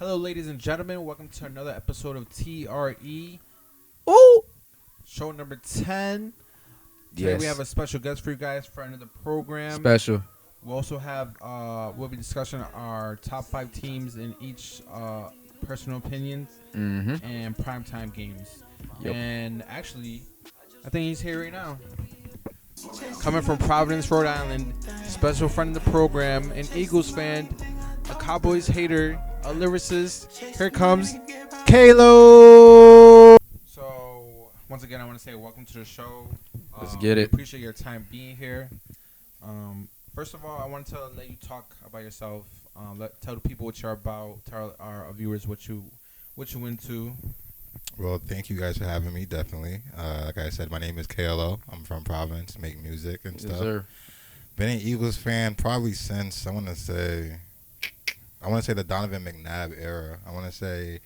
Hello, ladies and gentlemen. Welcome to another episode of TRE. Ooh. Show number 10. Today we Yes. have a special guest for you guys, friend of the program. Special. We'll also have, we'll be discussing our top 5 teams in each personal opinions Mm-hmm. and primetime games. Yep. And actually, I think he's here right now. Coming from Providence, Rhode Island, special friend of the program, an Eagles fan, a Cowboys hater, a lyricist. Here comes Kehelo. So, once again, I want to say welcome to the show. Let's get we it. appreciate your time being here. First of all, I wanted to let you talk about yourself. Tell the people what you're about. Tell our viewers what you into. Well, thank you guys for having me, definitely. Like I said, my name is Kehelo. I'm from Providence, make music and Yes, stuff. sir. Been an Eagles fan probably since, I want to say the Donovan McNabb era. I want to say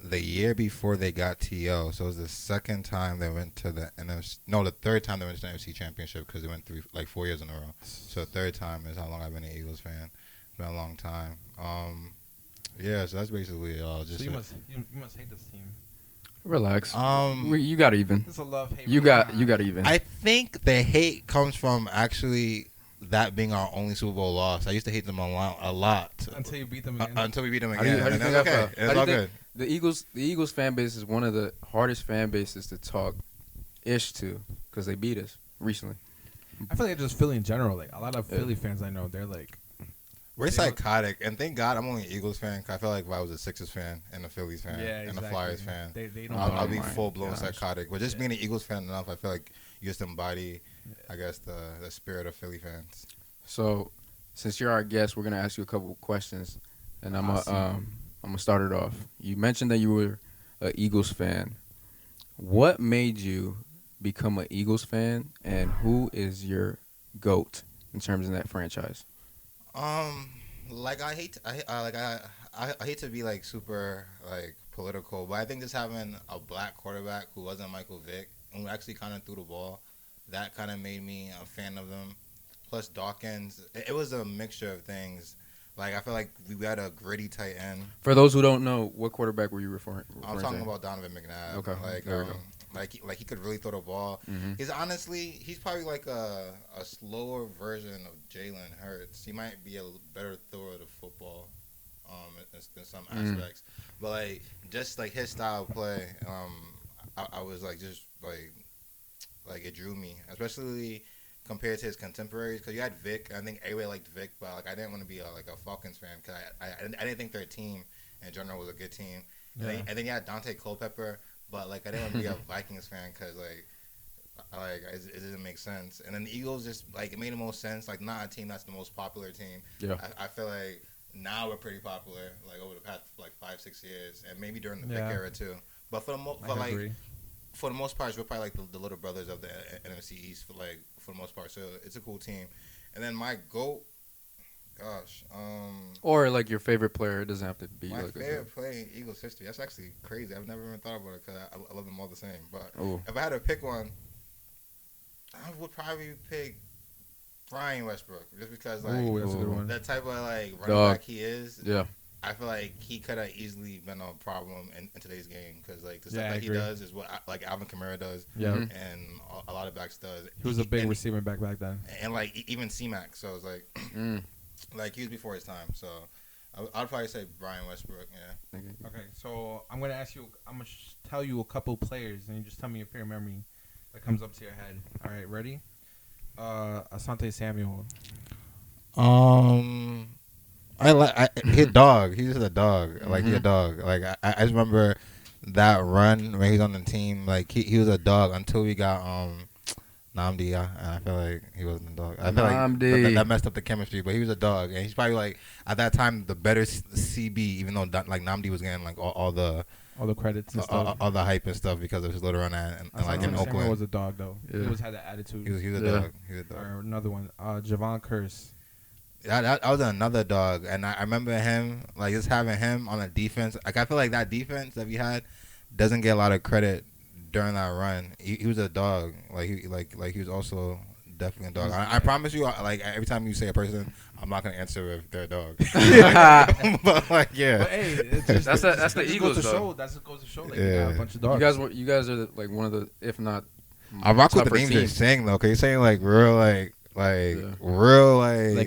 the year before they got TO. So it was the second time they went to the NFC. No, the third time they went to the NFC Championship because they went 4 years in a row. So the third time is how long I've been an Eagles fan. It's been a long time. Yeah, so that's basically all. So you must hate this team. Relax. Um, You got even. It's a love hate. You got even. I think the hate comes from actually that being our only Super Bowl loss. I used to hate them a lot. Until you beat them again. Until we beat them How do you again. And think that's that okay. felt? How It's do all you good. think the Eagles fan base is one of the hardest fan bases to talk ish to because they beat us recently. I feel like it's just Philly in general. Like a lot of Philly fans I know, they're like, We're They don't- psychotic. And thank God I'm only an Eagles fan. 'Cause I feel like if I was a Sixers fan and a Phillies fan and a Flyers fan, They don't. I'll be my full-blown gosh. psychotic. But just Yeah. being an Eagles fan enough, I feel like you just embody, I guess, the spirit of Philly fans. So, since you're our guest, we're gonna ask you a couple of questions, and I'm Awesome. gonna start it off. You mentioned that you were an Eagles fan. What made you become an Eagles fan, and who is your GOAT in terms of that franchise? Like I hate to be like super like political, but I think just having a black quarterback who wasn't Michael Vick and who actually kind of threw the ball, that kind of made me a fan of them. Plus Dawkins, it was a mixture of things. Like I feel like we had a gritty tight end. For those who don't know, what quarterback were you referring I'm talking to? about Donovan McNabb. Okay, Like there we go. like he could really throw the ball. Mhm. He's probably like a slower version of Jalen Hurts. He might be a better thrower of the football, in some aspects. But like just like his style of play, I was like just like it drew me, especially compared to his contemporaries. Because you had Vic, I think everybody liked Vic, but like I didn't want to be like a Falcons fan because I didn't think their team in general was a good team. Yeah. And then you had Dante Culpepper. But like I didn't want to be a Vikings fan because like it doesn't make sense. And then the Eagles just like it made the most sense. Like not a team that's the most popular team. Yeah. I feel like now we're pretty popular. Like over the past like 5-6 years, and maybe during the Yeah. Vic era too. But for the most part, we're probably like the little brothers of the NFC East for the most part. So it's a cool team. And then my GOAT, gosh, Or like your favorite player. It doesn't have to be my like favorite play in Eagles history. That's actually crazy. I've never even thought about it because I love them all the same. But Ooh. if I had to pick one, I would probably pick Brian Westbrook just because like Ooh, that's a good one. that type of like running Dog. back he is. Yeah. I feel like he could have easily been a problem in today's game because like the Yeah, stuff I that he agree. does is what like Alvin Kamara does Yeah, Mhm. and a lot of backs does. he was a big and, receiver back then. and like even C-Mac. So it's like Mm. like he was before his time. So I'd probably say Brian Westbrook. Yeah. Okay, so I'm gonna ask you. I'm gonna tell you a couple players, and you just tell me your favorite memory that comes up to your head. All right, ready? Asante Samuel. He's a dog. He's just a dog. Like he's a dog. Like I just remember that run when he was on the team. Like he was a dog until we got Namdi. I feel like he wasn't a dog. I feel Nnamdi. like that messed up the chemistry. But he was a dog, and he's probably like at that time the better CB. Even though like Namdi was getting like all the credits and stuff. all the hype and stuff because of his little run and like in Asante Samuel Oakland. was a dog though. He Yeah. always had that attitude. He was a Yeah. dog. He was a dog. Or another one, Javon Curse. That was another dog, and I remember him like just having him on the defense. Like I feel like that defense that we had doesn't get a lot of credit during that run. He was a dog. Like he was also definitely a dog. I promise you, like every time you say a person, I'm not gonna answer if they're a dog. But like, yeah. But hey, it's just, That's the just Eagles, goes to though. show. That's what goes to show. Like, Yeah. you got a bunch of dogs. You guys are like one of the, if not, I rock with the tougher names you're teams. saying though, cause you're saying like real like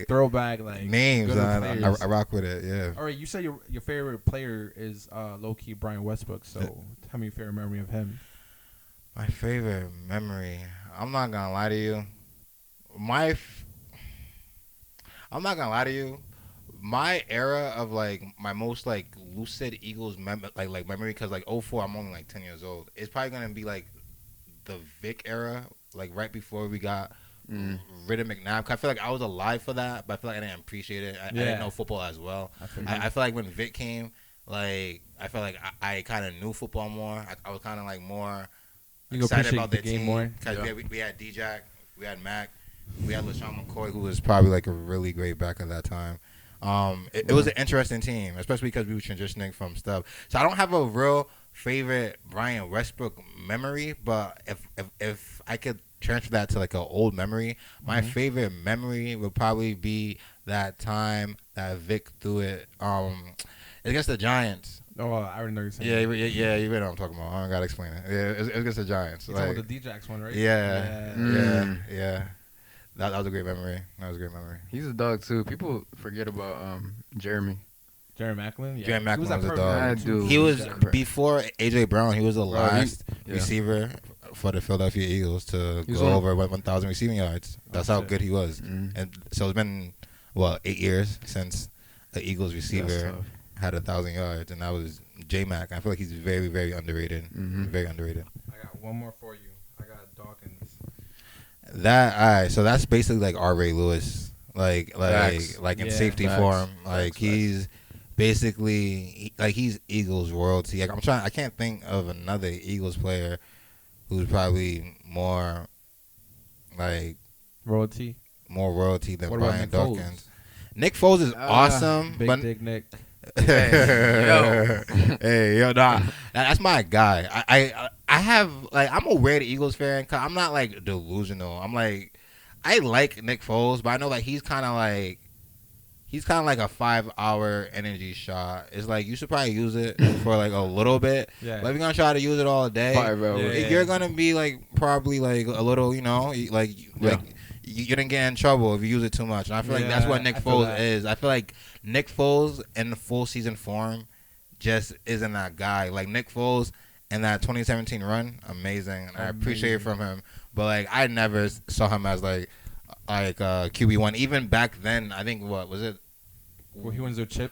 throwback, like names. good I rock with it. Yeah. All right, you said your favorite player is low key Brian Westbrook. So tell me your favorite memory of him. My favorite memory. I'm not gonna lie to you. I'm not gonna lie to you. My era of like my most like lucid Eagles like memory, because like '04, I'm only like 10 years old. It's probably gonna be like the Vic era, like right before we got rid of McNabb. 'Cause I feel like I was alive for that, but I feel like I didn't appreciate it. I didn't know football as well. I feel like when Vic came, like I feel like I kind of knew football more. I was kind of like more excited about the game more, because we had D-Jack, we had Mac, we had LaShawn McCoy, who was probably like a really great back at that time. It was an interesting team, especially because we were transitioning from stuff. So I don't have a real favorite Brian Westbrook memory, but if I could transfer that to like an old memory, my favorite memory would probably be that time that Vic threw it against the Giants. Oh, I already know you're saying. Yeah, you know what I'm talking about. I don't gotta explain it. Yeah, it was against the Giants. You're talking about the D-Jax one, right? Yeah. That was a great memory. He's a dog too. People forget about Jeremy. Jerry Macklin? Yeah. Jerry Macklin was a That dog. dude He was, was before A.J. Brown, he was the last yeah. receiver for the Philadelphia Eagles to He's go on- over 1,000 receiving yards. That's how shit. good he was. Mhm. And so it's been, 8 years since the Eagles receiver tough. had 1,000 yards, and that was J-Mac. I feel like he's very, very underrated. Mhm. Very underrated. I got one more for you. I got Dawkins. So that's basically like R. Ray Lewis, like Facts. in Yeah. safety Facts. form. Like Facts. he's basically he's Eagles royalty. Like I can't think of another Eagles player who's probably more Royalty. royalty than What about Brian Nick Foles? Dawkins. Nick Foles is awesome, Big but Dick Nick. hey, yo, nah, that's my guy. I have I'm a weird Eagles fan because I'm not like delusional. I'm like I like Nick Foles, but I know like he's kind of like a 5-hour energy shot. It's like you should probably use it for like a little bit. Yeah. But if you're gonna try to use it all day, 5 hours. Yeah. you're gonna be like probably like a little, you didn't get in trouble if you use it too much. And I feel like that's what Nick I feel Foles that. is. I feel like Nick Foles in the full season form just isn't that guy. Like Nick Foles in that 2017 run, amazing. And I appreciate it from him. But like I never saw him as like QB1. Even back then, I think what was it? Well, he wins their chip.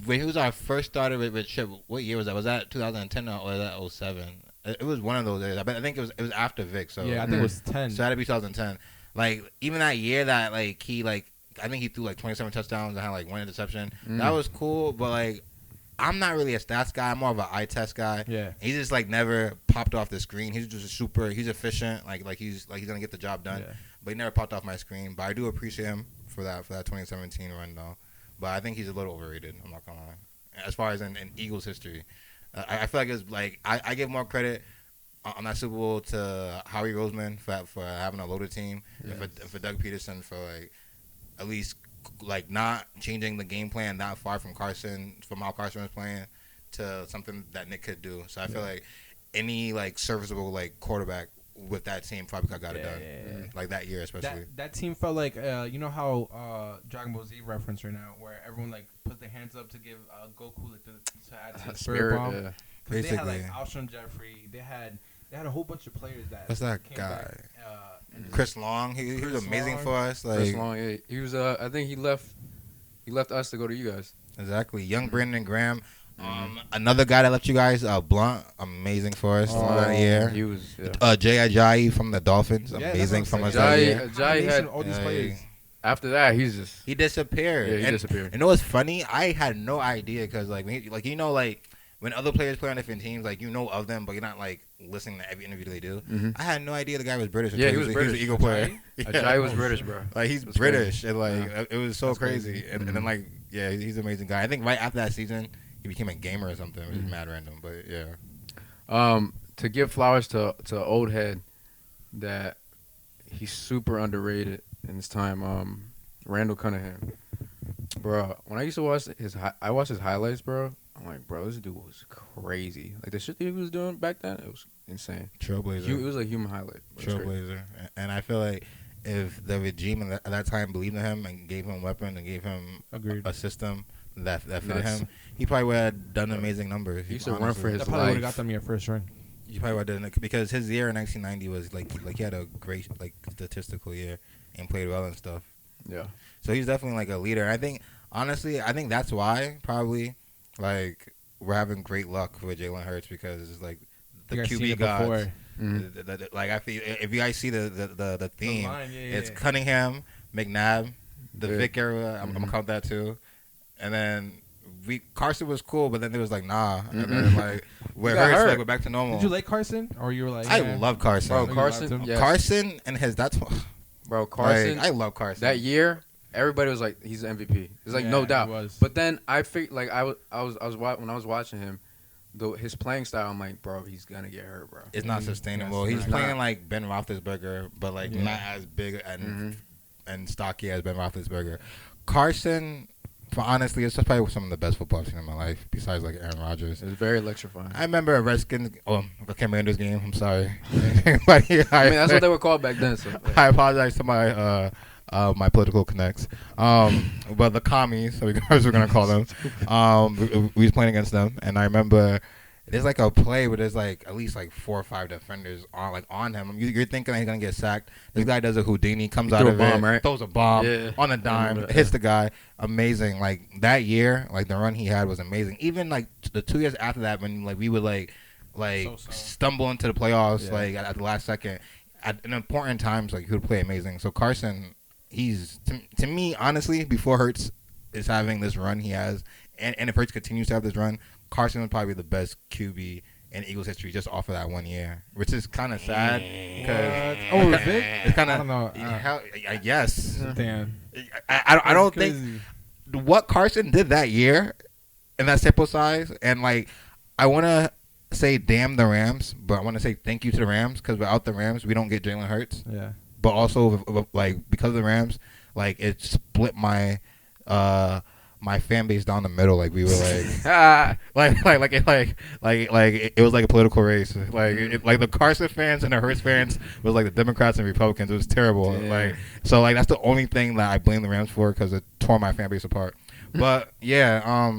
When he was our first starter with Chip, what year was that? Was that 2010 or was that 07? It was one of those years. I think it was after Vic. So Yeah, I think it was 10. So that'd be 2010. Like even that year that I think he threw like 27 touchdowns and had like 1 interception. That was cool, but like I'm not really a stats guy. I'm more of an eye test guy. Yeah. He just like never popped off the screen. He's just he's efficient. Like he's gonna get the job done. Yeah. But he never popped off my screen. But I do appreciate him for that 2017 run though. But I think he's a little overrated. I'm not gonna lie. As far as in Eagles history, I feel like it's like I give more credit on that Super Bowl to Howie Roseman for having a loaded team, and for Doug Peterson for like at least like not changing the game plan that far from how Carson was playing to something that Nick could do. So I feel like any like serviceable like quarterback with that team probably got it done. Like that year especially. That team felt like you know how Dragon Ball Z reference right now, where everyone like put their hands up to give Goku like to add to the spirit bomb. Yeah. 'Cause they had Basically. like Alshon Jeffrey. They had a whole bunch of players that. What's that came guy? back, and Chris Long, he was Chris amazing Long. for us. Like Chris Long, yeah. He was. I think he left us to go to you guys. exactly, young Brandon Graham. Another guy that left you guys, Blunt, amazing for us that year. He was. Yeah. Jay Ajayi from the Dolphins, Yeah, amazing that's what from I'm us saying. that year. Ajayi combination had. of all these players. After that, he's just. He disappeared. Yeah, he And disappeared. You know what's funny? I had no idea because when other players play on different teams, like you know of them, but you're not like listening to every interview they do. Mm-hmm. I had no idea the guy was British. Yeah, until he was He British. was an Eagle player. Ajayi was British, bro. Like he's That's British, crazy. and like it was so That's crazy. crazy. And then he's an amazing guy. I think right after that season, he became a gamer or something, which is mad random. But yeah, To give flowers to old head that he's super underrated in his time. Randall Cunningham, bro. When I used to watch I watched his highlights, bro. I'm like, bro, this dude was crazy. Like the shit he was doing back then, it was insane. Trailblazer. It was a human highlight. Trailblazer. And I feel like if the regime at that time believed in him and gave him a weapon and gave him a system that fitted him, he probably would have done amazing numbers. He used to run for his That probably would have life. got them your first run. You probably would have done it because his year in 1990 was like he had a great like statistical year and played well and stuff. Yeah. So he's definitely like a leader. I think honestly, that's why probably like we're having great luck with Jalen Hurts because it's like the QB gods. Like I feel if you guys see the theme, it's Cunningham, McNabb, the Vic era. I'm gonna count that too, and then Carson was cool, but then it was like nah, and then like where Hurts like we're back to normal. Did you like Carson or you were like? I love Carson, bro. Carson, yes. Carson and his bro. Carson, like, I love Carson. That year, everybody was like, he's an MVP. It's like no doubt. But then I figured like I was when I was watching him. His playing style, I'm like, bro, he's gonna get hurt, bro. It's not sustainable. He's playing like Ben Roethlisberger, but like not as big and stocky as Ben Roethlisberger. Carson, honestly, it's just probably some of the best football I've seen in my life, besides like Aaron Rodgers. It's very electrifying. I remember a Redskins, the Commanders game. I'm sorry, but yeah, I mean that's what they were called back then. So I apologize to my political connects. But the commies, so we're gonna call them. We was playing against them, and I remember there's like a play where there's like at least like 4 or 5 defenders on him. You're thinking that he's gonna get sacked. This guy does a Houdini, comes out of it, right? Throws a bomb on a dime, hits the guy. Amazing. Like that year, like the run he had was amazing. Even like the 2 years after that, when like we would like stumble into the playoffs like at the last second, at important times, like he would play amazing. So Carson. He's to me honestly before Hurts is having this run he has, and if Hurts continues to have this run, Carson would probably be the best QB in Eagles history just off of that 1 year, which is kind of sad because it's kind of I don't know. I guess. Damn. I don't think what Carson did that year in that sample size, and like I want to say damn the Rams, but I want to say thank you to the Rams because without the Rams we don't get Jalen Hurts. Yeah. But also, like because of the Rams, like it split my my fan base down the middle. Like we were like it was like a political race. Like the Carson fans and the Hurts fans was like the Democrats and Republicans. It was terrible. Yeah. Like that's the only thing that I blame the Rams for because it tore my fan base apart. But yeah,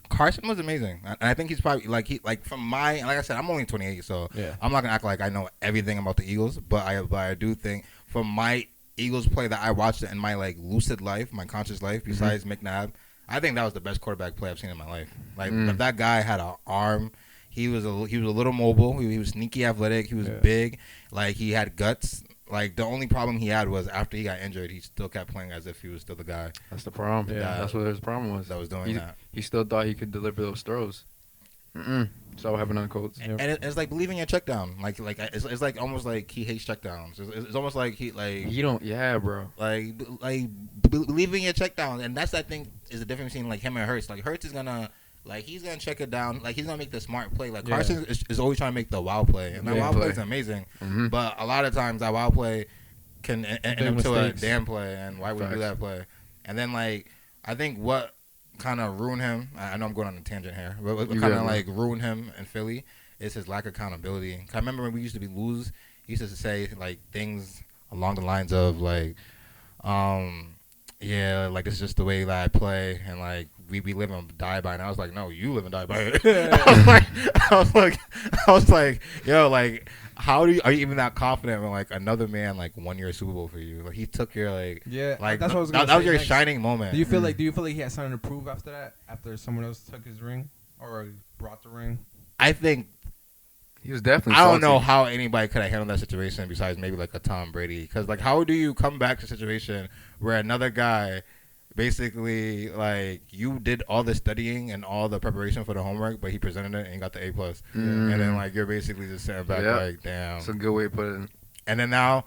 Carson was amazing, and I think he's probably like from my like I said, I'm only 28, so I'm not gonna act like I know everything about the Eagles, but I do think from my Eagles play that I watched in my like lucid life, my conscious life, besides McNabb, I think that was the best quarterback play I've seen in my life. Like that guy had an arm, he was a little mobile, he was sneaky athletic, he was big, like he had guts. Like the only problem he had was after he got injured, he still kept playing as if he was still the guy. That's the problem. Yeah, that's what his problem was. That was doing that. He still thought he could deliver those throws. So what happened on Colts. And it's like believing your check down. Like it's like almost like he hates check downs. It's almost like he like you don't. Yeah, bro. Like believing your check down, and that's I think is the difference between like him and Hurts. Like Hurts is gonna. Like, he's going to check it down. Like, he's going to make the smart play. Like, Carson is always trying to make the wow play. And that wow play is amazing. But a lot of times, that wow play can end up to a damn play. And why would you do that play? And then, like, I think what kind of ruined him, I know I'm going on a tangent here, but what kind of, like, ruined him in Philly is his lack of accountability. I remember when we used to lose, he used to say, like, things along the lines of, like, yeah, like, this is just the way that I play. And, like, we live and die by it. And I was like, no, you live and die by it. I was like, yo, like, are you even that confident when like another man like won your Super Bowl for you? Like he took your like like that's what I was gonna say. That was your shining moment. Do you feel like he had something to prove after that? After someone else took his ring or brought the ring? I think he was definitely. I don't know how anybody could have handled that situation besides maybe like a Tom Brady. Because like, how do you come back to a situation where another guy basically like you did all the studying and all the preparation for the homework, but he presented it and got the A+, and then like you're basically just sitting back like, damn. That's a good way to put it. And then now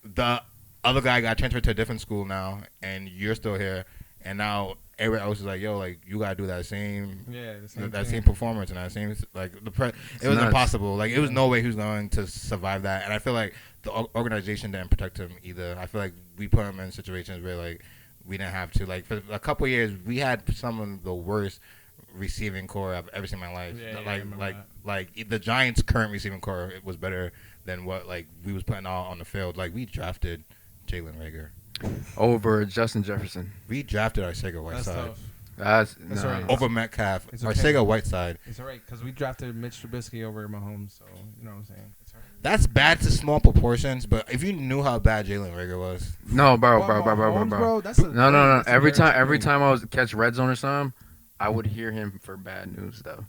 the other guy got transferred to a different school now, and you're still here, and now everybody else is like, yo, like you gotta do that same. Yeah, That same performance and that same like it was nuts. impossible. Like it was no way he was going to survive that. And I feel like the organization didn't protect him either. I feel like we put him in situations where like we didn't have to. Like for a couple of years, we had some of the worst receiving core I've ever seen in my life. Like the Giants' current receiving core was better than what like we was putting out on the field. Like we drafted Jalen Reagor over Justin Jefferson. We drafted Arcega That's Whiteside tough. That's all right. over Metcalf. It's okay. Arcega Whiteside. It's all right because we drafted Mitch Trubisky over Mahomes, so you know what I'm saying. It's all right. That's bad to small proportions, but if you knew how bad Jalen Reagor was, No, bro. That's No. that's Every embarrassing. time I was catch red zone or something, I would hear him for bad news though.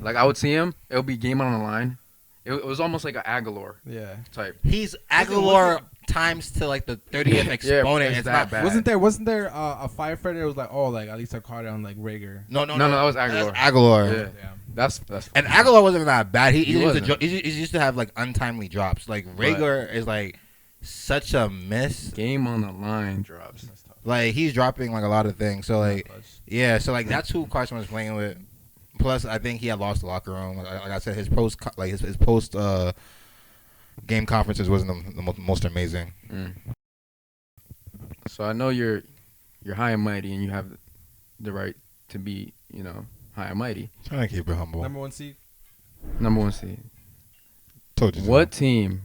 Like I would see him, it would be game on the line. It was almost like an Aguilar Yeah. type. he's Aguilar times to like the 30th exponent. it's It's that not bad. Wasn't there a firefighter that was like, oh, like at least I caught it on like Rager. No, that was Aguilar. That's Aguilar. Yeah. Yeah. That's And Aguilar wasn't that bad. He wasn't. used to have like untimely drops. Like Rager is like such a miss. game on the line drops. That's tough. Like he's dropping like a lot of things. So like Clutch. yeah, so like that's who Carson was playing with. Plus, I think he had lost the locker room. Like I said, his post game conferences wasn't the most amazing. So I know you're high and mighty, and you have the right to be, high and mighty. Trying to keep it humble. Number 1 seed. Number 1 seed. Told you. What team,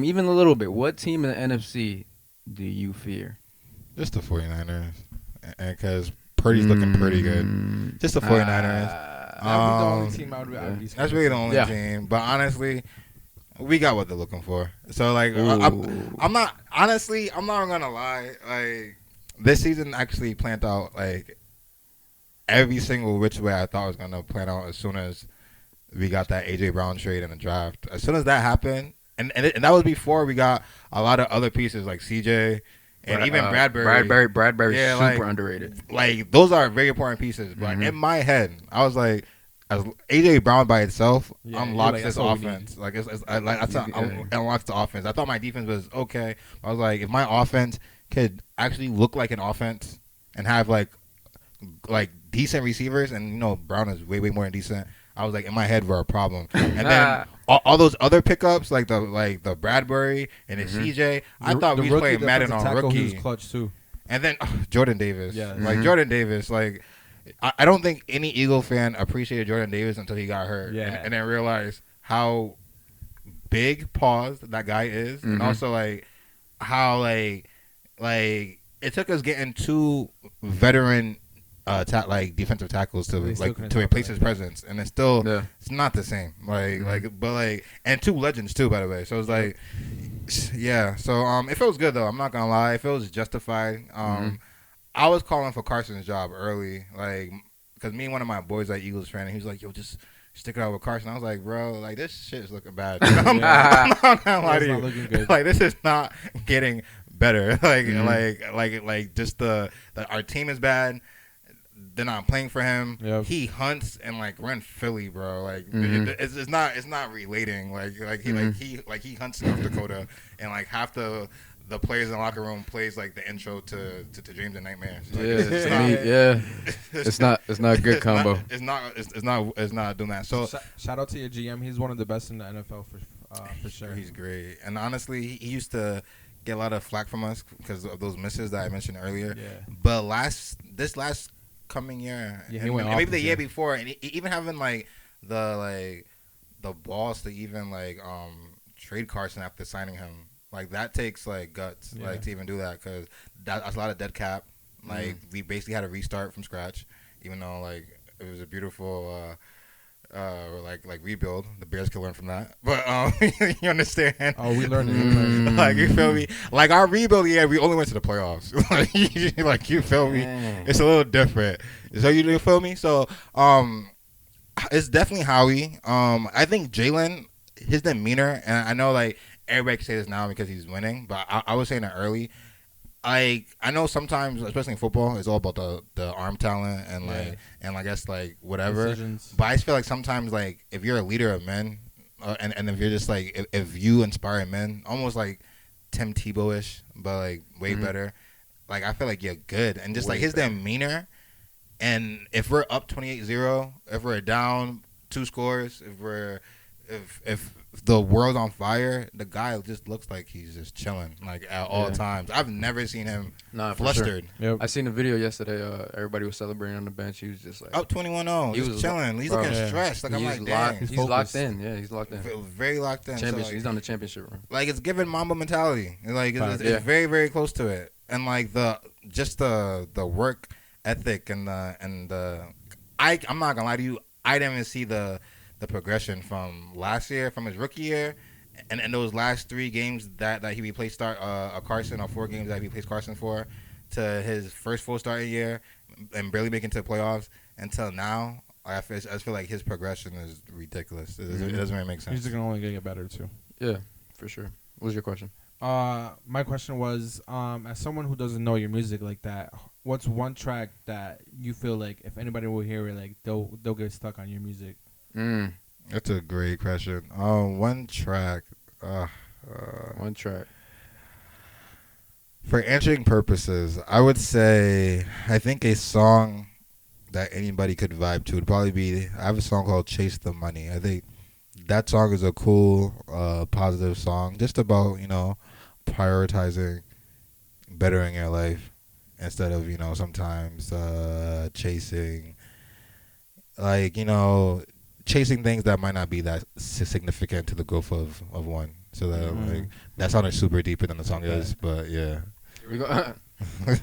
even a little bit, what team in the NFC do you fear? Just the 49ers. And because Purdy's looking pretty good. Just the 49ers. That would be the only team I would be scared That's really the only Yeah. team. But honestly, we got what they're looking for. So, like, I'm not going to lie. Like, this season actually planned out, like, every single which way I thought it was going to plan out as soon as we got that A.J. Brown trade in the draft. As soon as that happened, and that was before we got a lot of other pieces like C.J., and even Bradbury. Bradbury's Yeah, super like- underrated. Like, those are very important pieces. But in my head, I was like, as A.J. Brown by itself Yeah, unlocks like, this that's all we offense. Like, it unlocks the offense. I thought my defense was okay. I was like, if my offense could actually look like an offense and have, like decent receivers, and, Brown is way, way more than decent. I was like, in my head, we're a problem. And then all those other pickups, like the Bradbury and the CJ, I thought we was playing Madden on rookie. He was clutch too. And then Jordan Davis. Yeah. Like Jordan Davis, like I don't think any Eagle fan appreciated Jordan Davis until he got hurt. Yeah. And then realized how big that guy is, and also like how like it took us getting 2 veteran defensive tackles to They still couldn't to replace stop his that. presence, and it's still it's not the same. And 2 legends too, by the way. So it's like, yeah. So it feels good though. I'm not gonna lie, it feels justified. I was calling for Carson's job early, like because me and one of my boys are Eagles fan, and he was like, "Yo, just stick it out with Carson." I was like, "Bro, like this shit is looking bad." I'm not gonna lie to It's you. not looking good. Like this is not getting better. Like just our team is bad. They're not playing for him. Yep. He hunts and like run Philly, bro. Like it's not relating. He hunts in North Dakota, and like half the players in the locker room plays like the intro to Dreams and Nightmares. Like, It's not a good combo. It's not doing that. So Shout out to your GM. He's one of the best in the NFL for sure. he's great. And honestly, he used to get a lot of flack from us because of those misses that I mentioned earlier. Yeah. But this last coming year, Yeah, he and went off maybe the this year year. before, and even having the balls to even trade Carson after signing him, like that takes like guts, Yeah. to even do that, because that's a lot of dead cap. Like we basically had to restart from scratch, even though like it was a beautiful rebuild. The Bears can learn from that, but you understand? Oh, we learned it. Like, you feel me? Like our rebuild, we only went to the playoffs. like you feel me? It's a little different. So you feel me? So it's definitely Howie. I think Jalen, his demeanor, and I know like everybody can say this now because he's winning, but I was saying it early. I know sometimes, especially in football, it's all about the arm talent and I guess like whatever. Decisions. But I just feel like sometimes like if you're a leader of men, and if you're just like if you inspire men, almost like Tim Tebow-ish, but like way better. like I feel like you're good, and just Way like his better. demeanor. And if we're up 28-0, if we're down 2 scores, if the world's on fire, the guy just looks like he's just chilling like at all times. I've never seen him Nah, for flustered. Sure. Yep. I seen a video yesterday. Everybody was celebrating on the bench. He was just like Up 21-0, He he's was chilling. He's bro, looking yeah. stressed. Like I'm like, locked. dang, He's He's locked focused. in. Yeah, he's locked in. very locked in. So, Championship. like, He's on the championship run. like it's giving Mamba mentality. Like it's Yeah. very very close to it, and like the work ethic and the I'm not gonna lie to you, I didn't even see the progression from last year, from his rookie year, and those last 3 games that he replaced Carson, or 4 games that he replaced Carson for, to his first full starting year and barely making it to the playoffs until now. I just feel like his progression is ridiculous. It doesn't really make sense. He's gonna only get better too. Yeah, for sure. What was your question? My question was, as someone who doesn't know your music like that, what's one track that you feel like if anybody will hear it, like they'll get stuck on your music? That's a great question. One track. One track. For answering purposes, I would say I think a song that anybody could vibe to would probably be, I have a song called Chase the Money. I think that song is a cool, positive song, just about, prioritizing bettering your life instead of, sometimes chasing, like, chasing things that might not be that significant to the growth of one. So that like that sounded super deeper than the song is, but yeah. We're gonna put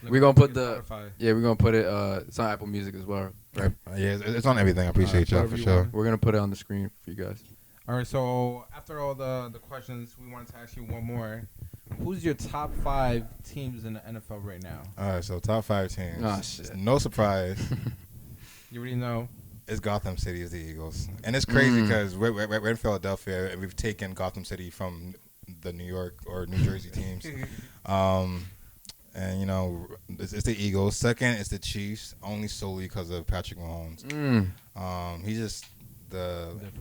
we're gonna put it. It's on Apple Music as well. Right? Yeah, it's on everything. I appreciate y'all for sure. We're gonna put it on the screen for you guys. All right. So after all the questions, we wanted to ask you one more. Who's your top 5 teams in the NFL right now? All right, so top 5 teams. Oh shit! No surprise. You already know. It's Gotham City is the Eagles, and it's crazy because we're in Philadelphia and we've taken Gotham City from the New York or New Jersey teams. And it's the Eagles. Second, it's the Chiefs, only solely because of Patrick Mahomes. He's just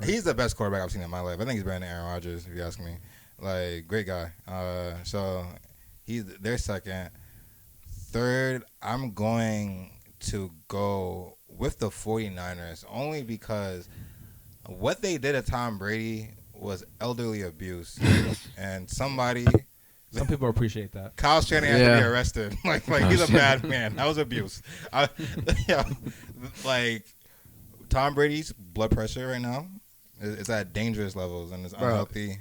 he's the best quarterback I've seen in my life. I think he's better than Aaron Rodgers, if you ask me. Like, great guy. So they're second. Third, I'm going to go with the 49ers, only because what they did to Tom Brady was elderly abuse. And some people appreciate that. Kyle Shanahan has to be arrested. like he's a bad man. That was abuse. Like, Tom Brady's blood pressure right now is at dangerous levels and it's unhealthy.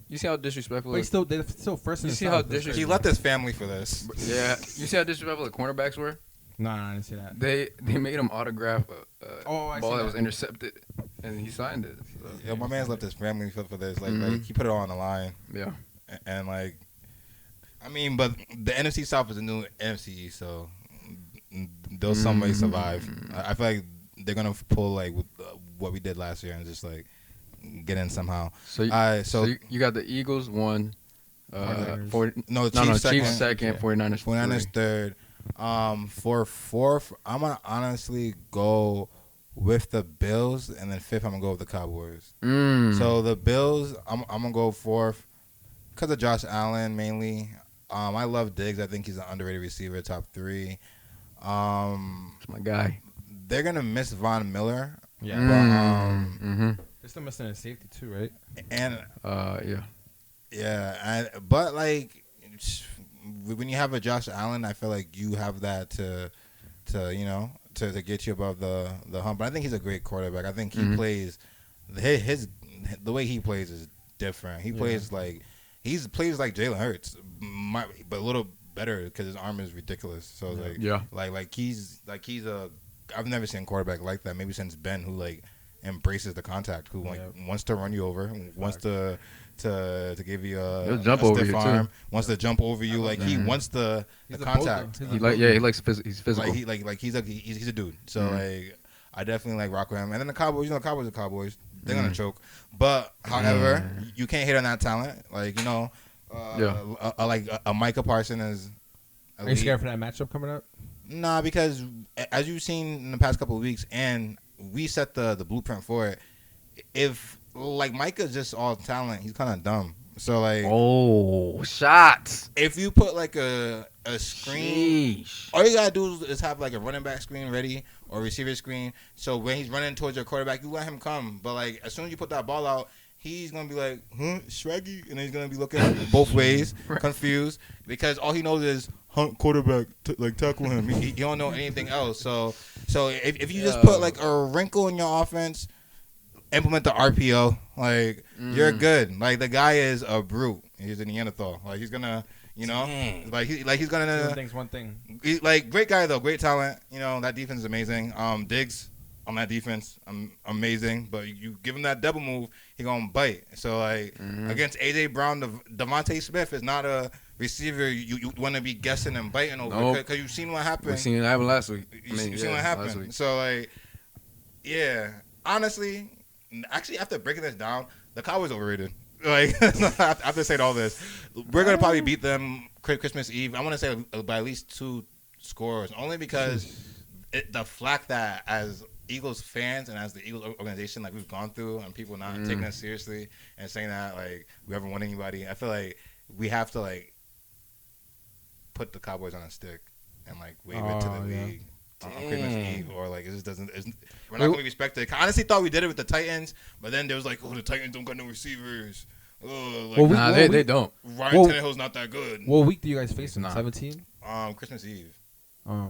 You see how disrespectful? But they're still first in the see South. how disrespectful? He left his family for this. Yeah. You see how disrespectful the cornerbacks were? No, I didn't see that. They made him autograph a I ball see that was that. intercepted, and he signed it. So. Yeah, my man's left his family for this. Like he put it all on the line. Yeah. And like, I mean, but the NFC South is the new NFC East, so they'll some way survive. I feel like they're gonna pull like with what we did last year and just like get in somehow. So you got the Eagles 1, Chiefs second, 49ers 49ers third. For fourth, I'm gonna honestly go with the Bills, and then fifth, I'm gonna go with the Cowboys. So the Bills, I'm gonna go fourth because of Josh Allen mainly. I love Diggs. I think he's an underrated receiver, top 3. That's my guy. They're gonna miss Von Miller. Yeah. They're still missing a safety too, right? And yeah. But like, when you have a Josh Allen, I feel like you have that to get you above the hump. But I think he's a great quarterback. I think he plays the way he plays is different. He plays like plays like Jalen Hurts, but a little better because his arm is ridiculous. So he's I've never seen a quarterback like that. Maybe since Ben, who like embraces the contact, who like wants to run you over, wants to give you a stiff arm, wants to jump over you. Like he wants the contact. He's physical. He's a dude. So like I definitely like rock with him. And then the Cowboys, Cowboys are Cowboys. They're gonna choke. But however, you can't hate on that talent. Like like a Micah Parsons is. Are you scared for that matchup coming up? Nah, because as you've seen in the past couple of weeks, and we set the blueprint for it. If like Micah's just all talent, he's kind of dumb. So like, shots. if you put like a screen, Sheesh. all you gotta do is have like a running back screen ready or receiver screen. So when he's running towards your quarterback, you let him come. But like as soon as you put that ball out, he's gonna be like, Swaggy, and then he's gonna be looking both ways, confused, because all he knows is quarterback, like tackle him. He don't know anything else. So if you just put like a wrinkle in your offense, implement the RPO, like you're good. Like the guy is a brute. He's a Neanderthal. Like he's gonna, you know, he's gonna. One thing. He's like great guy though, great talent. You know that defense is amazing. Diggs on that defense, amazing. But you give him that double move, he gonna bite. So like against AJ Brown, Devontae Smith is not a receiver you want to be guessing and biting over because you've seen what happened. We've seen it happen last week. You've seen what happened. So like, yeah, honestly, actually after breaking this down, the Cowboys overrated. Like after saying all this, we're gonna probably beat them Christmas Eve. I want to say by at least 2 scores, only because the flack that as Eagles fans and as the Eagles organization, like we've gone through, and people not taking us seriously and saying that like we haven't won anybody. I feel like we have to like put the Cowboys on a stick and like wave it to the league on Christmas Eve, or like it just doesn't. We're not gonna be respected. I honestly thought we did it with the Titans, but then there was like, the Titans don't got no receivers. Like, they don't. Ryan Tannehill's not that good. What week do you guys face them? 17? Christmas Eve.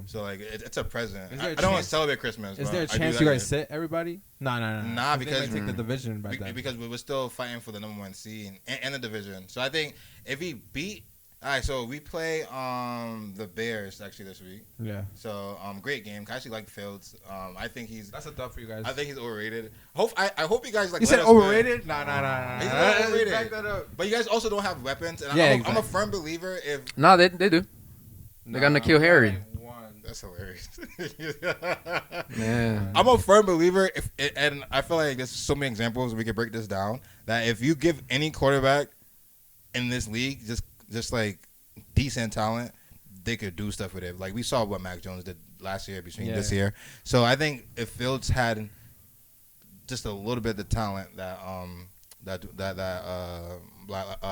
So like it's a present. I don't want to celebrate Christmas. Is there a chance you guys sit everybody? Nah, because they might take the division by then. Because we were still fighting for the number 1 seed and the division. So I think if we beat, all right. So we play the Bears actually this week. Yeah. So great game. I actually like Fields. I think that's a dub for you guys. I think he's overrated. I hope you guys like. You said overrated? Nah. He's overrated. Back that up. But you guys also don't have weapons, and I'm a firm believer if. No, they do. They got N'Keal Harry. That's hilarious. Man. I'm a firm believer and I feel like there's so many examples we could break this down, that if you give any quarterback in this league just like decent talent, they could do stuff with it. Like we saw what Mac Jones did last year between this year. So I think if Fields had just a little bit of the talent that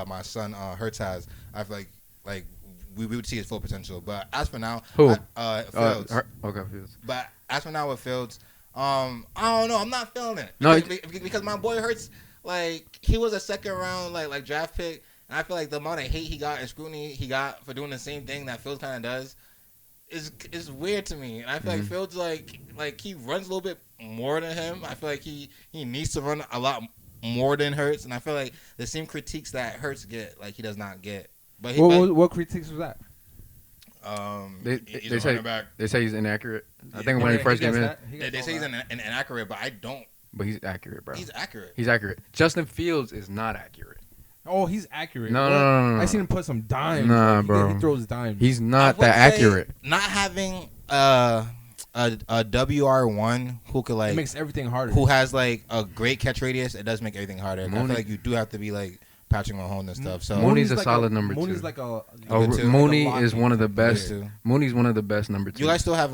my son Hurts has, I feel like we would see his full potential. But as for now, Fields. Fields. But as for now with Fields, I don't know. I'm not feeling it. No, because my boy Hurts, like he was a second round like draft pick, and I feel like the amount of hate he got and scrutiny he got for doing the same thing that Fields kind of does is weird to me. And I feel like Fields like he runs a little bit more than him. I feel like he needs to run a lot more than Hurts, and I feel like the same critiques that Hurts get, like he does not get. But what critiques was that? They say he's inaccurate. I think when he first came in, they say he's inaccurate, but I don't. But he's accurate, bro. He's accurate. He's accurate. Justin Fields is not accurate. Oh, he's accurate. No. I seen him put some dimes. Nah, bro. He throws dimes. He's not that accurate. Not having a WR1 who could like it makes everything harder. Who has like a great catch radius? It does make everything harder. I feel like you do have to be like Patrick Mahomes and stuff. So Mooney's a solid number 2. Mooney's like Mooney is one of the best. Mooney's one of the best number 2. You guys still have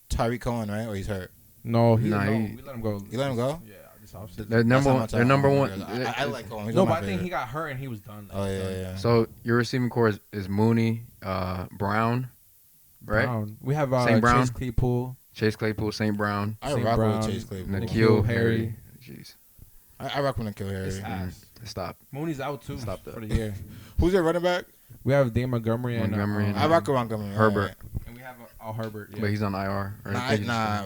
Tyreek Cohen, right? Or he's hurt? No, we let him go. You let him go? Yeah, this offseason. They're number one. I like Cohen. No, but I think he got hurt and he was done. Oh yeah. So your receiving core is Mooney, Brown, right? Brown. We have St. Brown. Chase Claypool, St. Brown. I rock with Chase Claypool. N'Keal Harry. Jeez. I rock with N'Keal Harry. Stop. Mooney's out too. Stop for the year. Who's your running back? We have Dave Montgomery and I rock with Montgomery. Herbert. And we have Herbert. Yeah. But he's on IR. Nah.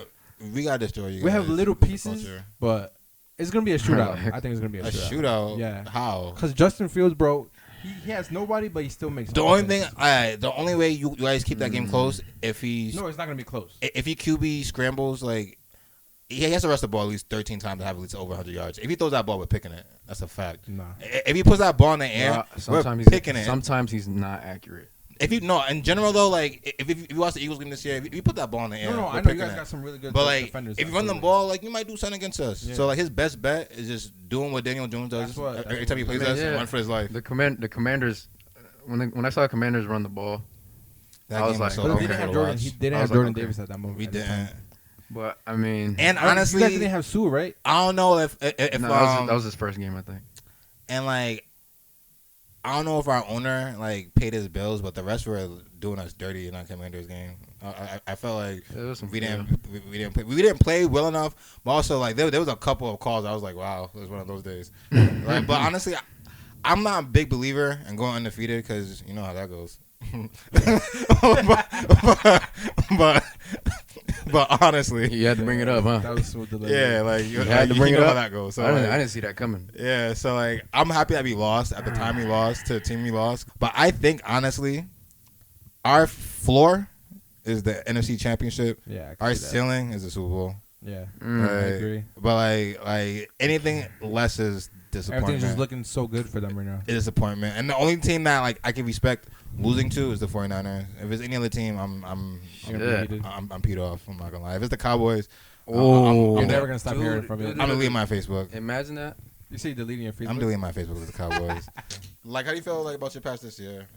We got to destroy you. We have little pieces, but it's gonna be a shootout. I think it's gonna be a shootout. Yeah. How? Because Justin Fields, bro, he has nobody, but he still makes. The only way you guys keep that game close if he's. No, it's not gonna be close. If he QB scrambles, like he has to rush the ball at least 13 times to have at least over 100 yards. If he throws that ball, we're picking it. That's a fact. Nah. If he puts that ball in the air, we're picking it. Sometimes he's not accurate. If you in general though, like if you watch the Eagles game this year, if you put that ball in the air, I know you guys got some really good. But like, defenders if you run the ball, like you might do something against us. Yeah. So like his best bet is just doing what Daniel Jones does every time he plays us, and run for his life. The Commanders, when I saw Commanders run the ball, I was like, they didn't have Jordan Davis at that moment. We didn't. But I mean, and honestly, you guys didn't have Sue, right? I don't know if that was his first game, I think. And like, I don't know if our owner like paid his bills, but the rest were doing us dirty in our Commanders game. I felt like we didn't play well enough, but also like there was a couple of calls I was like, wow, it was one of those days. Like, but honestly, I'm not a big believer in going undefeated because you know how that goes. but honestly, You had to bring it up, huh? That was so delicious. yeah, like you had to bring it know up. how that goes. So I like, didn't see that coming. yeah, so like I'm happy that we lost at the time we lost to the team we lost. But I think honestly, our floor is the NFC Championship. Yeah. Our ceiling is the Super Bowl. Yeah. I Like, agree. But like anything less is disappointment. Everything's just looking so good for them right now. Disappointment. And the only team that like I can respect losing to is the 49ers. If it's any other team, I'm peed off. I'm not gonna lie. If it's the Cowboys, I'm never gonna stop Dude, hearing from you. I'm deleting my Facebook. Imagine that. You see deleting your Facebook? I'm deleting my Facebook with the Cowboys. Like, how do you feel like about your past this year?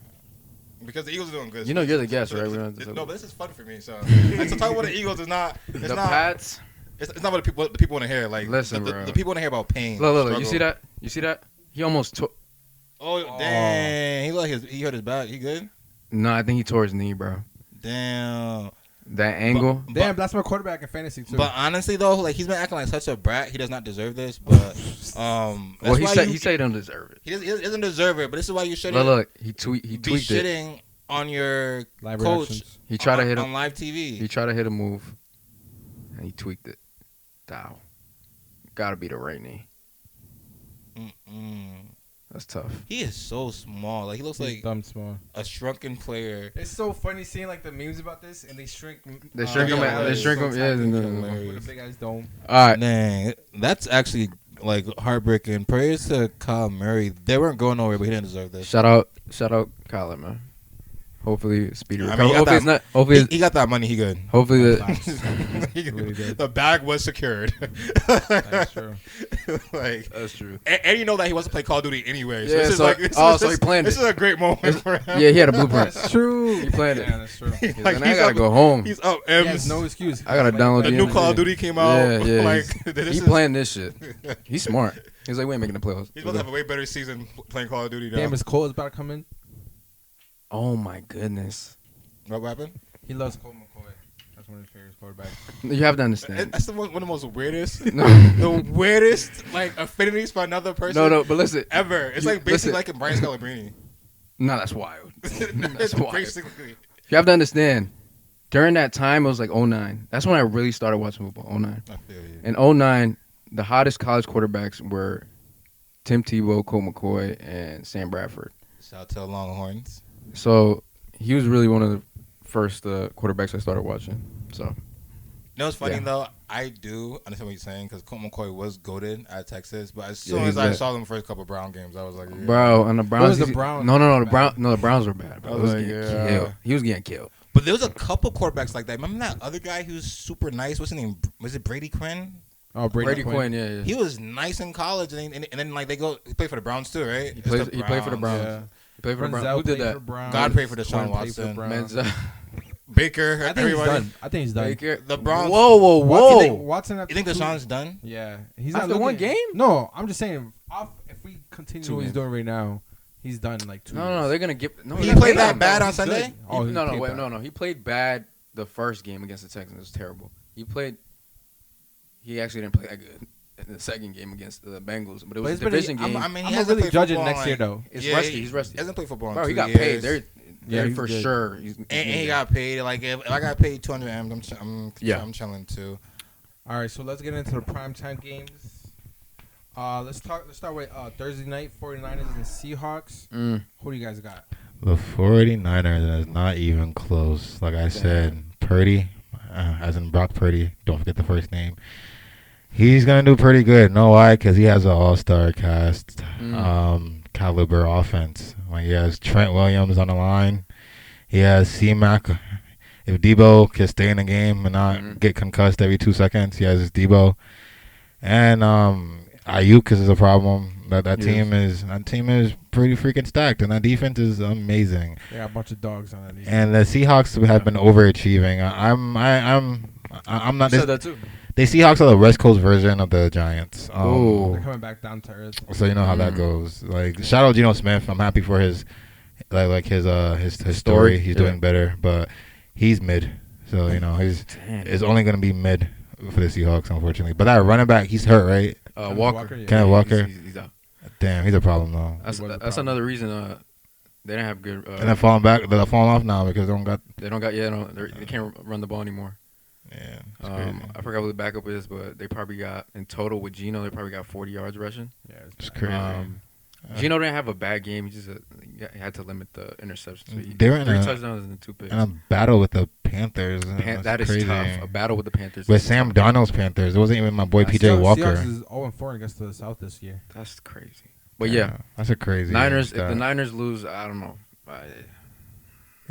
Because the Eagles are doing good. You know you're the guest, right? No, but this is fun for me. So, like, to talk about the Eagles is not. It's The not. Pats. It's not what the people want to hear. Like, Listen, the bro. people want to hear about pain. Look. struggle. You see that? You see that? He almost took. Oh, dang! He hurt his back. He good? No, I think he tore his knee, bro. Damn. That angle. Damn, that's my quarterback in fantasy too. But honestly, though, like he's been acting like such a brat. He does not deserve this. But Well, he said he don't deserve it. he doesn't deserve it. But this is why you should Look, he be tweaked it. shitting on your Live coach reactions. He tried to hit on him. live TV. He tried to hit a move, and he tweaked it. Dow. Gotta be the right knee. That's tough. He is so small. Like he looks He's like dumb small. a shrunken player. It's so funny seeing like the memes about this, and they shrink. They shrink him. yeah, They shrink him. Yeah. With a big ass dome. All right. Dang, that's actually like heartbreaking. Prayers to Kyle Murray. They weren't going nowhere, but he didn't deserve this. Shout out, Kyler, man. Hopefully, speedy I recovery. mean, Hopefully, it's not. Hopefully, He got that money. He good. hopefully Really did. The bag was secured. That's true. Like, that's true. and you know that he wants to play Call of Duty anyway. So Yeah, this is so- like, this oh, is, so he planned This it. is a great moment for him. Yeah, he had a blueprint. That's true. He planned it. Yeah, that's true. He's Like, like, I he's gotta up- go home. He's up. He M's. has no excuse. I gotta download The the new end Call of of the Duty came out. Yeah. Like, He this is- planned this shit. He's smart. He's like, we ain't making the playoffs. He's about to have a way better season playing Call of Duty now. Damn, his Cole is about to come in. Oh my goodness. What happened? He loves Cole McCoy. That's one of his favorite quarterbacks. You have to understand. That's one of the most weirdest, No, the weirdest like affinities for another person. no, but listen. Ever. It's like basically like in Brian Scalabrine. No, that's wild. That's It's wild. basically. You have to understand. During that time, it was like 09. That's when I really started watching football. 09. I feel you. In 09, the hottest college quarterbacks were Tim Tebow, Colt McCoy, and Sam Bradford. Shout out to Longhorns. So he was really one of the first quarterbacks I started watching. So You know what's funny Yeah. though? I do understand what you're saying because Colt McCoy was goated at Texas, but as Yeah, soon he's as I lit. saw them first couple Brown games, I was like, yeah. Bro, and the Browns. was the Browns? No, Bad. the Browns were bad. Bro. I He was was like, getting yeah. killed. He was getting killed. But there was a couple quarterbacks like that. Remember that other guy who was super nice? What's his name? Was it Brady Quinn? Oh, Brady Quinn, yeah. He was nice in college, and then like he played for the Browns too, right? He It's played for the Browns. Yeah. He played for the Browns. Renzel Who did played that? for Browns. God pray for Deshaun Quinn played for Watson. Browns. Menzel. Baker, I think everybody. he's done. I think he's done. Baker. The Browns. Whoa. Watson You think Deshaun's done? Yeah, he's After not one looking- game? No, I'm just saying. If we continue 2 what he's games. doing right now, he's done in like 2 years. No, they're gonna get. No, He they're played not. that bad on He's Sunday? good. Oh, he played bad. No. He played bad the first game against the Texans. It was terrible. He actually didn't play that good in the second game against the Bengals, but it was a division game. I mean, he I'm hasn't really played judging football in, next year though. It's yeah, rusty. He's rusty. He hasn't played football in Bro, 2 he got years. paid. They're he's for good. sure. And he got paid. Like if I got paid 200 M's, I'm chilling too. All right, so let's get into the primetime games. Let's start with Thursday night 49ers and Seahawks. Who do you guys got? The 49ers is not even close. Like I said, Purdy, as in Brock Purdy, don't forget the first name. He's going to do pretty good. Know why? Because he has an all-star cast caliber offense. Like he has Trent Williams on the line. He has C-Mac. If Debo can stay in the game and not get concussed every 2 seconds, he has his Debo. And Ayuk is a problem. That team is pretty freaking stacked, and that defense is amazing. They got a bunch of dogs on that defense. And the Seahawks have been overachieving. I'm not. You said that too. The Seahawks are the West Coast version of the Giants. Ooh. They're coming back down to earth. So you know how that goes. Like shout out Geno Smith. I'm happy for his his story. He's doing better, but he's mid. So you know it's only going to be mid for the Seahawks, unfortunately. But that running back, he's hurt, right? Walker. Kenneth Walker. He's out. Damn, he's a problem though. That's another reason they didn't have good. And they're falling back. They're falling off now because they can't run the ball anymore. Yeah. I forgot what the backup is, but they probably got in total with Geno. They probably got 40 yards rushing. Yeah, it's crazy. Geno didn't have a bad game. He just he had to limit the interceptions. So they were in 3 touchdowns and 2 picks. In a battle with the Panthers. That is crazy. tough. A battle with the Panthers. With Sam Darnold's Panthers. It wasn't even my boy PJ Walker. Seahawks is 0-4 against the South this year. That's crazy. But yeah, that's a crazy. Niners. If the Niners lose, I don't know.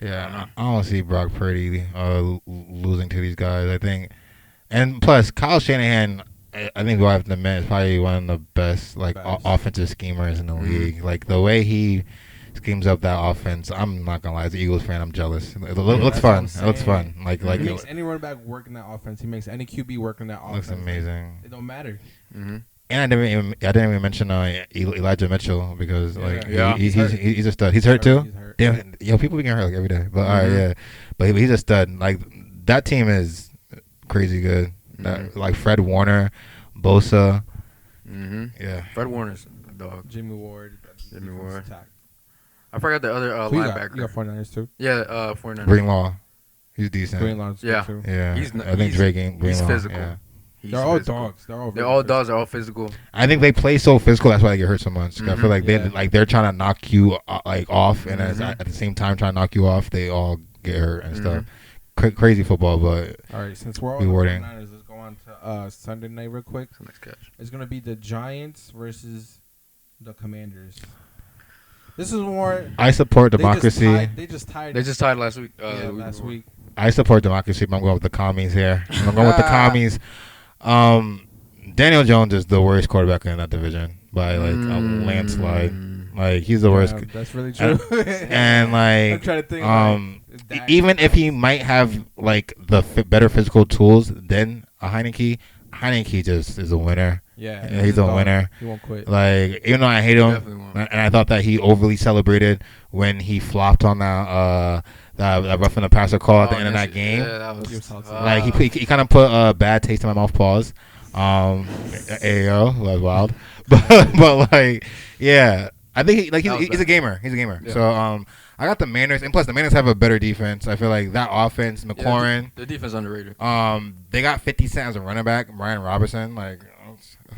I don't see Brock Purdy losing to these guys. I think, and plus Kyle Shanahan, I think we'll have to admit is probably one of the best offensive schemers in the league. Like the way he schemes up that offense, I'm not gonna lie. As an Eagles fan, I'm jealous. It looks fun. It looks fun. Like he makes any running back work in that offense. He makes any QB work in that offense. Looks amazing. It don't matter. Mm-hmm. And I didn't even mention Elijah Mitchell because he's a stud. He's hurt too. He's hurt. Damn, people be getting hurt like every day. But all right, yeah. But he's a stud. Like that team is crazy good. Like Fred Warner, Bosa. Mm-hmm. Yeah. Fred Warner's a dog. Jimmy Ward. I forgot the other linebacker. You got 49ers too? Yeah, 49ers. Greenlaw. He's decent. Greenlaw's good too. Yeah. I think Drake Greenlaw. He's physical. Yeah. They're all dogs. They're all dogs. They're all physical. I think they play so physical. That's why they get hurt so much. I feel like they're trying to knock you off, and at the same time trying to knock you off, they all get hurt and stuff. Crazy football, but all right. Since we're all rewarding, let's go on to Sunday night real quick. Next catch. It's gonna be the Giants versus the Commanders. This is more. I support democracy. They just tied last week. Last week. I support democracy, but I'm going with the commies here. I'm going with the commies. Daniel Jones is the worst quarterback in that division by like a landslide. Like he's the worst. That's really true. And like, I'm trying to think. Even if he might have like the better physical tools than a Heineke just is a winner. Yeah, he's a winner. He won't quit. Like even though I hate him, and I thought that he overly celebrated when he flopped on that roughing the passer call at the end of that game. Yeah, that was like he kind of put a bad taste in my mouth. Pause. Ayo, that was wild. but like, yeah, I think he's a gamer. He's a gamer. Yeah. So I got the Manners, and plus the Manners have a better defense. I feel like that offense, McLaurin. The defense underrated. They got 50 Cent as a running back, Brian Robertson, like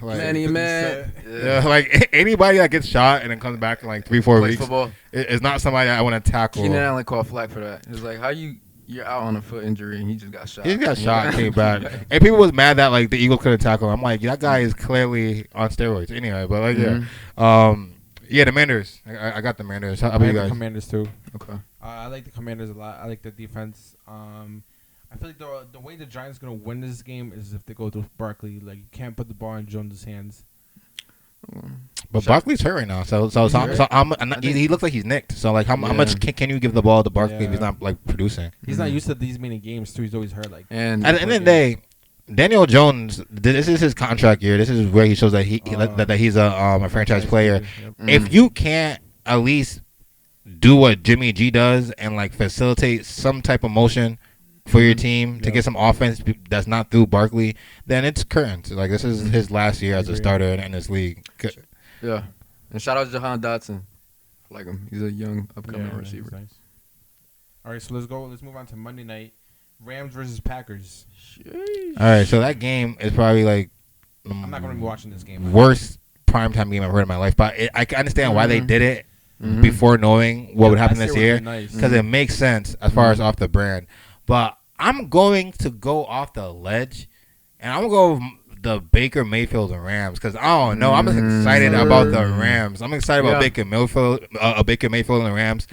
man. Yeah, like anybody that gets shot and then comes back in like 3-4 weeks football. It's not somebody I want to tackle. Keenan Allen caught flack for that. It's like, how you're out on a foot injury and he just got shot. He got shot and came back. And people was mad that like the Eagles couldn't tackle him. I'm like, that guy is clearly on steroids. Anyway, but like the Commanders. I got the Commanders. How about you guys? The Commanders too. Okay. I like the Commanders a lot. I like the defense. I feel like the way the Giants gonna win this game is if they go to Barkley. Like you can't put the ball in Jones' hands. But Barkley's hurt right now, so he looks like he's nicked. So like, how much can you give the ball to Barkley if he's not like producing? He's not used to these many games too. He's always hurt. Like, and at the end of the day, Daniel Jones, this is his contract year. This is where he shows that that he's a franchise player. Yep. If you can't at least do what Jimmy G does and like facilitate some type of motion for your team to get some offense that's not through Barkley, then it's curtains. Like this is his last year as a starter in this league. Yeah, and shout out to Jahan Dotson. I like him. He's a young upcoming receiver. Nice. All right, so let's go. Let's move on to Monday night. Rams versus Packers. Sheesh. All right, so that game is probably like I'm not going to be watching this game. Worst primetime game I've heard in my life, but I can understand why they did it before knowing what would happen this year because it makes sense as far as off the brand. But I'm going to go off the ledge, and I'm going to go with the Baker Mayfield and Rams because I don't know. I'm excited about the Rams. I'm excited about Baker Mayfield and Rams.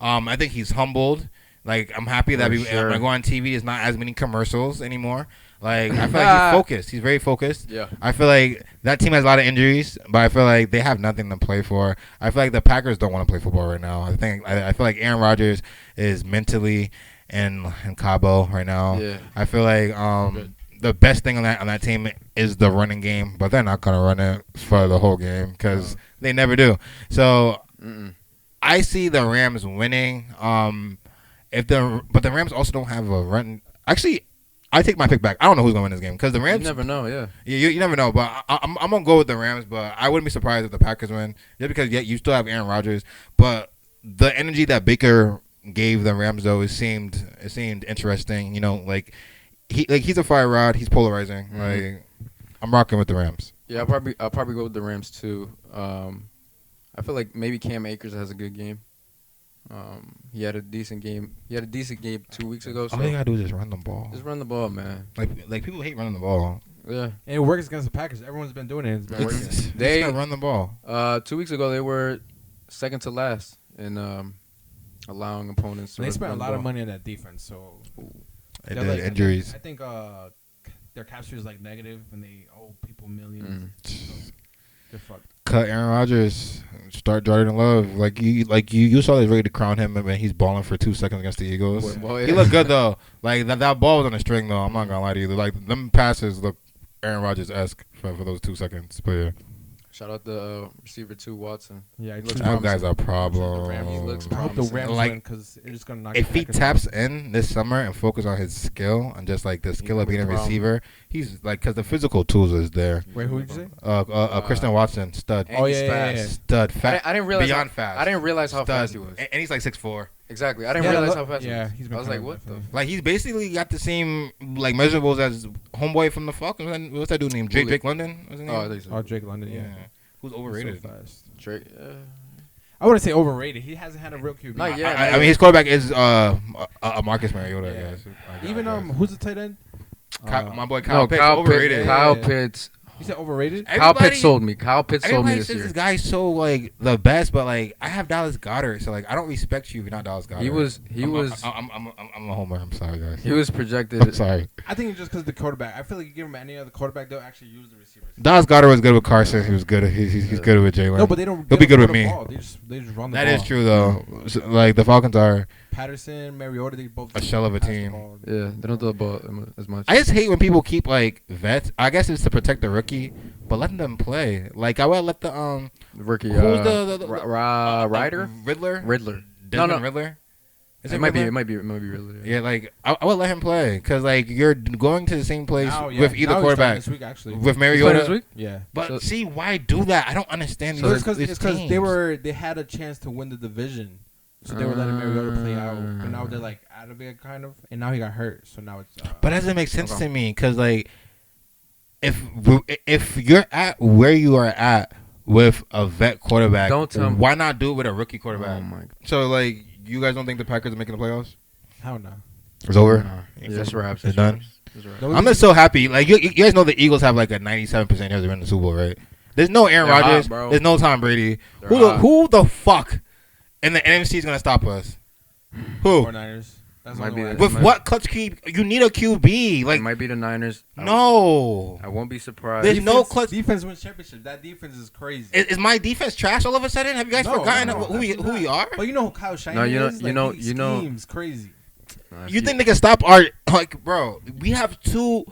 I think he's humbled. Like I'm happy that when I go on TV, there's not as many commercials anymore. Like I feel like he's focused. He's very focused. Yeah. I feel like that team has a lot of injuries, but I feel like they have nothing to play for. I feel like the Packers don't want to play football right now. I feel like Aaron Rodgers is mentally in Cabo right now. Yeah. I feel like the best thing on that team is the running game, but they're not gonna run it for the whole game because they never do. So I see the Rams winning. But the Rams also don't have a run. Actually, I take my pick back. I don't know who's gonna win this game because the Rams. You never know. Yeah. You never know, but I'm gonna go with the Rams. But I wouldn't be surprised if the Packers win, just because you still have Aaron Rodgers. But the energy that Baker gave the Rams though, it seemed interesting. You know, like he's a fire rod. He's polarizing. Like I'm rocking with the Rams. Yeah, I'll probably go with the Rams too. I feel like maybe Cam Akers has a good game. He had a decent game. 2 weeks ago. So all you gotta do is just run the ball. Just run the ball, man. Like people hate running the ball. Yeah. And it works against the Packers. Everyone's been doing it. It's been working. They gotta run the ball. 2 weeks ago they were second to last in allowing opponents. They spent a lot of money on that defense, so It did injuries. I think their capture is like negative, and they owe people millions. So they're fucked. Cut Aaron Rodgers. Start Jordan Love. Like you saw, they ready to crown him, and he's balling for 2 seconds against the Eagles. Boy, He looked good though. Like that ball was on a string though. I'm not gonna lie to you. Like them passes look Aaron Rodgers-esque for those 2 seconds. But yeah. Shout out the receiver 2 Watson. Yeah, He looks that guy's a He problem. looks I hope the promising. Rams Like, win because they're just gonna knock. If the he Packers taps out. in this summer and focus on his skill and just like the skill of being a problem. receiver, he's like, because the physical tools is there. Wait, who did you say? Christian Watson, stud. And he's yeah, fast. yeah. Stud, fat. I didn't realize beyond fast. I didn't realize how Stud. fast he was. And he's like 6'4". Exactly. I didn't Yeah, realize how fast yeah, he was. he's been I was like, coming what the? definitely. Like he's basically got the same like measurables as homeboy from the Falcons. What's that dude named? Jake London. What's his name? Oh, I think so. Oh, Drake London. yeah. Yeah, Who's He's overrated? so fast. Drake. I wouldn't say overrated. He hasn't had a real QB. Not yet. I mean, his quarterback is Marcus Mariota. Yeah. I guess. Even who's the tight end? my boy Kyle No, Pitts, Kyle overrated. Pitts. Kyle Yeah. Pitts. You said overrated? Kyle Pitts sold me. Kyle Pitts sold me Everybody this says year. this guy's so like the best, but like I have Dallas Goedert, so like I don't respect you if you're not Dallas Goedert. He was. I'm a homer. I'm sorry, guys. He was I'm projected. sorry. I think it's just because the quarterback. I feel like you give him any other quarterback, they'll actually use the receivers. Dallas Goedert was good with Carson. He was good. He's good with Jalen. No, but they don't. He'll they be good don't with run the me. ball. They just run the That ball. is true though. So, like the Falcons are Patterson, Mariota, they both a shell of a pass the team. ball. Yeah, they don't do the ball as much. I just hate when people keep like vets. I guess it's to protect the rookie, but letting them play. Like I would let the Rookie. who's the Ryder? Riddler? Riddler. Desmond Riddler? Is It might be. Riddler? It might be Riddler. Yeah, like I would let him play because like you're going to the same place Now, yeah, with now either he's starting quarterback this week actually. with He's playing Mariota. this week? Yeah, But So- see, why do that? I don't understand. So it's these because teams. they had a chance to win the division, so they were letting Mariota play out, but now they're like out of it kind of, and now he got hurt, so now it's. But that doesn't make sense Okay. to me because like if you're at where you are at with a vet quarterback, Don't tell me. why not do it with a rookie quarterback? Oh my God. So like you guys don't think the Packers are making the playoffs? How no? It's over. Yeah, that's wraps. It's done. That's wraps. No, I'm just so happy. Like you guys know the Eagles have like a 97% chance of winning the Super Bowl, right? There's no Aaron They're hot, Rodgers. bro. There's no Tom Brady. They're Who hot. who the fuck in the NFC is gonna stop us? Who? 49ers. That's Might the be only the- way. With what clutch key? You need a QB. It Like might be the Niners. no. I won't be surprised. There's no clutch. Defense wins championship. That defense is crazy. Is my defense trash all of a sudden? Have you guys No, forgotten no, who we absolutely are? But you know who Kyle Shine No, you know- is? you Like, know- he you know- schemes crazy. You think they can stop our like, bro? We have two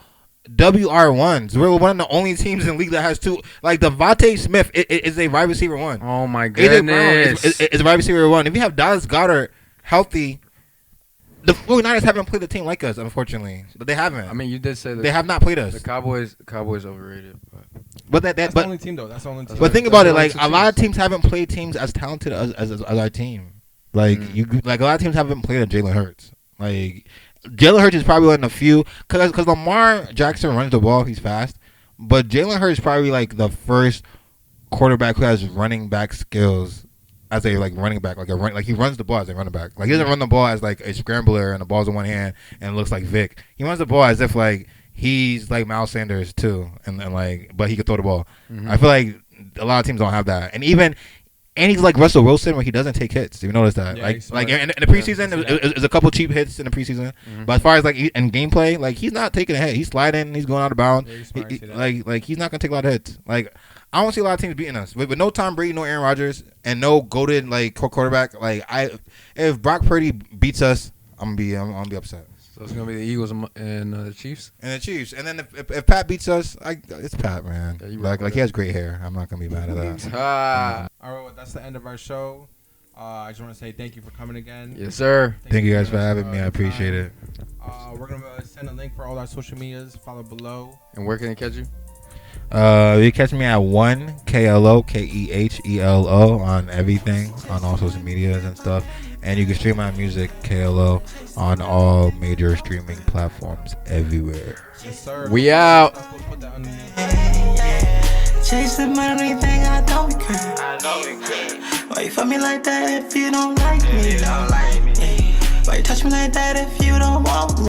WR1s. We're one of the only teams in the league that has two. Like Devontae Smith is a wide receiver one. Oh my AJ Brown goodness. is a wide receiver one. If you have Dallas Goedert healthy, the 49ers haven't played a team like us, unfortunately. But they haven't. I mean, you did say that they have not played the us. Cowboys overrated. But That's the only team though. That's the only team. But think That's about the it. only Like two a lot of teams. teams haven't played teams as talented as our team. Like like a lot of teams haven't played a Jalen Hurts. Like Jalen Hurts is probably one of the few because Lamar Jackson runs the ball. He's fast, but Jalen Hurts is probably like the first quarterback who has running back skills as a like running back, like he runs the ball as a running back. Like he doesn't run the ball as like a scrambler and the ball's in one hand and looks like Vic. He runs the ball as if like he's like Miles Sanders too, and like but he could throw the ball. I feel like a lot of teams don't have that, and he's like Russell Wilson where he doesn't take hits. You notice that? Yeah, like he's smart. in the preseason, there's a couple cheap hits in the preseason. But as far as like in gameplay, like he's not taking a hit. He's sliding. He's going out of bounds. Yeah, he's smart, I see that. Like he's not gonna take a lot of hits. Like I don't see a lot of teams beating us with no Tom Brady, no Aaron Rodgers, and no goated like quarterback. Like if Brock Purdy beats us, I'm gonna be upset. So it's gonna be the Eagles and the Chiefs. And the Chiefs. And then if Pat beats us, it's Pat, man. Yeah, you like right. he has great hair. I'm not gonna be mad at that. All right, well, that's the end of our show. I just want to say thank you for coming again. Yes, sir. Thank you guys for having me. I appreciate it. We're gonna send a link for all our social medias. Follow below. And where can they catch you? You catch me at 1 Kehelo Kehelo on everything, on all social medias and stuff. And you can stream my music Kehelo on all major streaming platforms everywhere. Yes, sir. We out. Put that underneath. Chase the money thing, I know we could. Why you fuck me like that if you don't like me? Why you touch me like that if